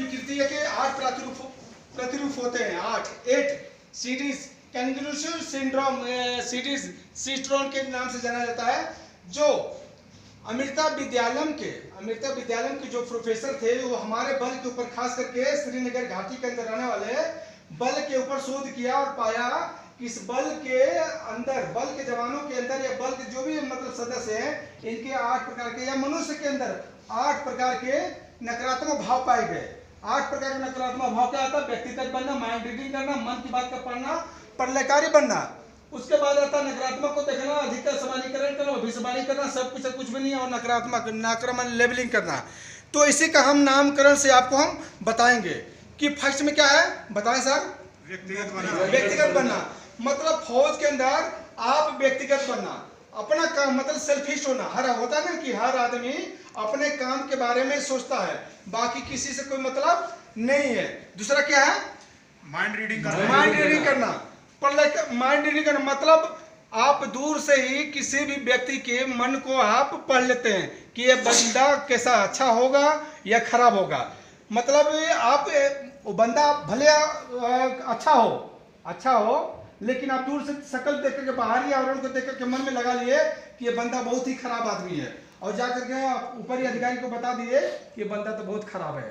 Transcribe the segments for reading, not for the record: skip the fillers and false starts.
विकृति है कि 8 प्रतिरूप होते हैं, 8 सीडीज कंक्लूसिव सिंड्रोम, सीडीज सिस्ट्रोन के नाम से जाना जाता है। जो अमृता विद्यालय के जो प्रोफेसर थे वो हमारे बल के ऊपर, खास करके श्रीनगर घाटी के अंदर रहने वाले बल के ऊपर शोध किया और पाया कि इस बल के अंदर, बल के जवानों के अंदर या बल के जो भी मतलब सदस्य हैं, इनके 8 प्रकार के, या मनुष्य के अंदर 8 प्रकार के नकारात्मक भाव पाए गए। 8 प्रकार के नकारात्मक भाव क्या आता है? व्यक्तिगत बनना, माइंड रीडिंग करना, मन की बात का पढ़ना, प्रलयकारी बनना। उसके बाद आता है नकारात्मक को देखना, अधिकतर समानीकरण करना, भविष्यवाणी करना, सब कुछ भी नहीं है, और नकारात्मक नाक्रमण लेबलिंग करना। तो इसी का हम नामकरण से आपको हम बताएंगे कि फर्स्ट में क्या है, बताएं सर? व्यक्तिगत बनना मतलब फौज के अंदर आप व्यक्तिगत बनना, अपना काम मतलब सेल्फिश होना। हर होता है ना कि हर आदमी अपने काम के बारे में सोचता है, बाकी किसी से कोई मतलब नहीं है। दूसरा क्या है? माइंड रीडिंग करना। माइंड रीडिंग करना मतलब आप दूर से ही किसी भी व्यक्ति के मन को आप पढ़ लेते हैं कि ये बंदा कैसा, अच्छा होगा या खराब होगा। मतलब आप वो बंदा भले अच्छा हो लेकिन आप दूर से शक्ल देख करके, बाहरी आवरण को देख करके मन में लगा लिए कि ये बंदा बहुत ही खराब आदमी है, और जाकर के आप ऊपरी अधिकारी को बता दिए कि ये बंदा तो बहुत खराब है,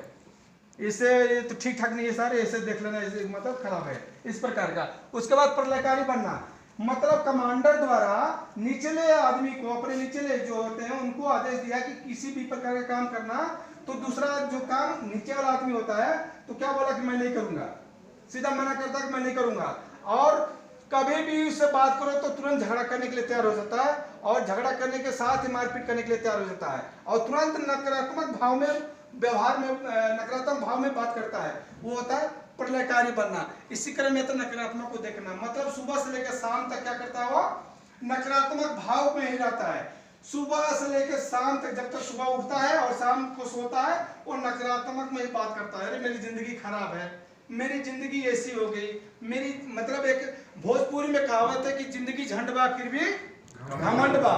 इसे तो ठीक ठाक नहीं है सर, ऐसे देख लेना, ऐसे मतलब खराब है, इस प्रकार का। उसके बाद प्रलयकारी बनना मतलब कमांडर द्वारा निचले आदमी को, अपने निचले जो होते हैं उनको आदेश दिया कि किसी भी प्रकार का काम करना, तो दूसरा जो काम नीचे वाला आदमी होता है तो क्या बोला कि मैं नहीं करूंगा, सीधा मना करता कि मैं नहीं करूंगा। और कभी भी उससे बात करो तो तुरंत झगड़ा करने के लिए तैयार हो जाता है, और झगड़ा करने के साथ ही मारपीट करने के लिए तैयार हो जाता है, और तुरंत नकारात्मक भाव में, व्यवहार में नकारात्मक भाव में बात करता है, वो होता है प्रलयकारी बनना। इसी क्रम में तो नकारात्मक को देखना मतलब सुबह से लेकर शाम तक क्या करता है, वो नकारात्मक भाव में ही रहता है। सुबह से लेकर शाम तक, जब तक सुबह उठता है और शाम को सोता है, वो नकारात्मक में ही बात करता है। अरे मेरी जिंदगी खराब है, मेरी जिंदगी ऐसी हो गई, मेरी मतलब एक भोजपुरी में कहावत है कि जिंदगी झंड बा फिर भी घमंड बा,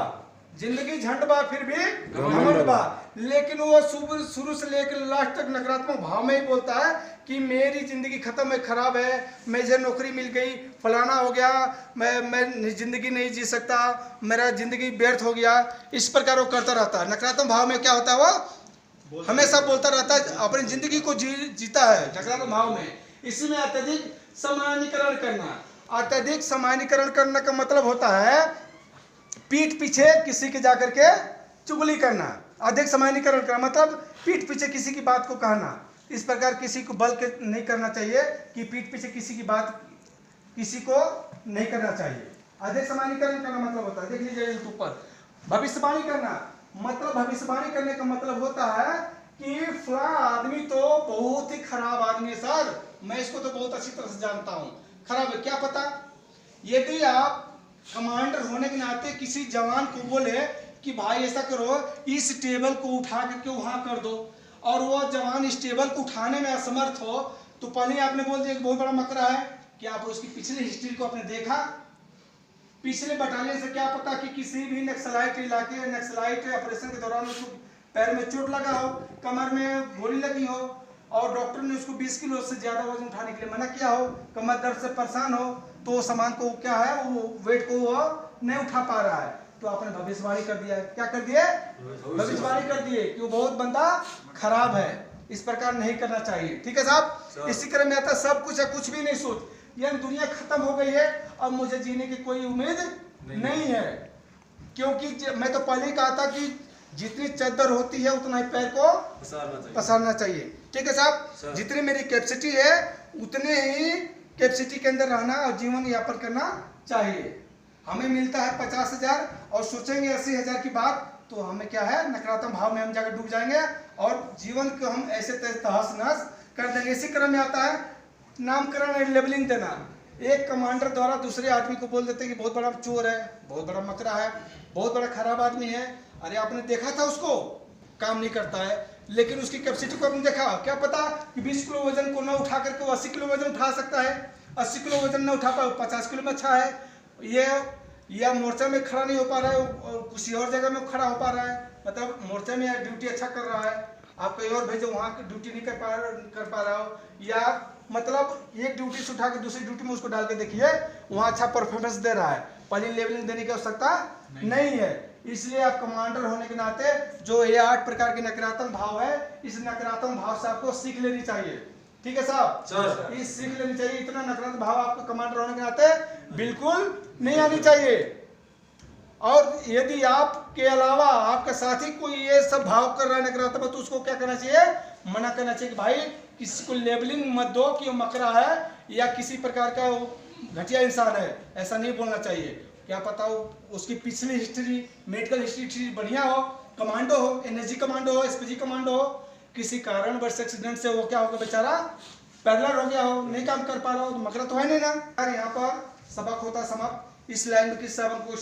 जिंदगी झंड बा फिर भी घमंड बा। लेकिन वो शुरू से लेकर लास्ट तक नकारात्मक भाव में ही बोलता है कि मेरी जिंदगी खत्म है, खराब है, मुझे नौकरी मिल गई, फलाना हो गया, मैं जिंदगी नहीं जी सकता, मेरा जिंदगी व्यर्थ हो गया, इस प्रकार वो करता रहता है। नकारात्मक भाव में क्या होता है, वो हमेशा बोलता रहता है, अपनी जिंदगी को जीता है नकारात्मक भाव में। इसी में अत्यधिक सामान्यीकरण करना, अत्यधिक सामान्यीकरण करने का मतलब होता है पीठ पीछे किसी के जाकर के चुगली करना। अधिक सामान्यीकरण करना मतलब पीठ पीछे किसी की बात को कहना। इस प्रकार किसी को बल के नहीं करना चाहिए कि पीठ पीछे किसी की बात किसी को नहीं करना चाहिए। अधिक सामान्यीकरण करना मतलब होता है, देख लीजिए ऊपर, भविष्यवाणी करना मतलब, भविष्यवाणी करने का मतलब होता है कि फलाना आदमी तो बहुत ही खराब आदमी है सर, मैं इसको तो बहुत अच्छी तरह से जानता हूँ, खराब है, क्या पता। यदि आप कमांडर होने के नाते किसी जवान को बोले कि भाई ऐसा करो, इस टेबल को उठा करके वहां कर दो, और वो जवान इस टेबल को उठाने में असमर्थ हो, तो पहले आपने बोल दिया कि बहुत बड़ा मकरा है। कि आप उसकी पिछली हिस्ट्री को आपने देखा, पिछले बटालियन से क्या पता कि किसी भी नक्सलाइट इलाके, नक्सलाइट ऑपरेशन के दौरान उसको पैर में चोट लगा हो, कमर में गोली लगी हो, और डॉक्टर ने उसको 20 किलो से ज्यादा वजन उठाने के लिए मना किया हो, कमर दर्द से परेशान हो, तो सामान को क्या है, वो वेट को वो नहीं उठा पा रहा है, तो आपने भविष्यवाणी कर दिया। क्या कर दिए? भविष्यवाणी कर दिए कि वो बहुत बंदा खराब है, इस प्रकार नहीं करना चाहिए। ठीक है साहब। इसी क्रम में आता सब कुछ है, कुछ भी नहीं सोच, यानी दुनिया खत्म हो गई है, अब मुझे जीने की कोई उम्मीद नहीं है, क्योंकि मैं तो पहले ही कहा था कि जितनी चद्दर होती है उतना ही पैर को पसारना चाहिए। ठीक है साहब। जितनी मेरी कैपेसिटी है उतने ही कैपेसिटी के अंदर रहना और जीवन यापन करना चाहिए। हमें मिलता है 50,000 और सोचेंगे 80,000 की बात, तो हमें क्या है, नकारात्मक भाव में हम जाकर डूब जाएंगे और जीवन को हम ऐसे तहस नहस कर देंगे। इसी क्रम में आता है नामकरण और लेबलिंग देना। एक कमांडर द्वारा दूसरे आदमी को बोल देते हैं कि बहुत बड़ा चोर है, बहुत बड़ा मकरा है, बहुत बड़ा खराब आदमी है। अरे आपने देखा था उसको, काम नहीं करता है, लेकिन उसकी कैपेसिटी को आपने देखा, क्या पता कि 20 किलो वजन को न उठा करके वो 80 किलो वजन उठा सकता है, 80 किलो वजन न उठा पाए 50 किलो में अच्छा है, ये या मोर्चा में खड़ा नहीं हो पा रहा है, किसी और जगह में खड़ा हो पा रहा है, मतलब मोर्चा में ड्यूटी अच्छा कर रहा है, आप कहीं और भेजो, वहाँ की ड्यूटी नहीं कर पा रहा हो, या मतलब एक ड्यूटी से उठा के दूसरी ड्यूटी में उसको डाल के देखिए, वहाँ अच्छा परफॉर्मेंस दे रहा है, पहली लेवलिंग देने की आवश्यकता नहीं है। इसलिए आप कमांडर होने के नाते जो ये 8 प्रकार के नकारात्मक भाव है, इस नकारात्मक भाव से आपको सीख लेनी चाहिए। ठीक है साहब, ये सीख लेनी चाहिए। इतना नकारात्मक भाव आपको कमांडर होने के नाते बिल्कुल नहीं आनी चाहिए। और यदि आपके अलावा आपका साथी कोई ये सब भाव कर रहा है नकारात्मक, तो उसको क्या करना चाहिए, मना करना चाहिए कि भाई किसी को लेबलिंग मत दो कि वो मकरा है या किसी प्रकार का घटिया इंसान है, ऐसा नहीं बोलना चाहिए। क्या पता हो उसकी पिछली हिस्ट्री, मेडिकल हिस्ट्री बढ़िया हो, कमांडो हो, एनएसजी कमांडो हो, एसपीजी कमांडो हो, किसी कारणवश एक्सीडेंट से वो क्या होगा बेचारा पैरलर हो गया हो, नहीं काम कर पा रहा हो, तो मकरा तो है नहीं ना। यहाँ पर सबक होता समाप्त। इस लाइन में किस 7 को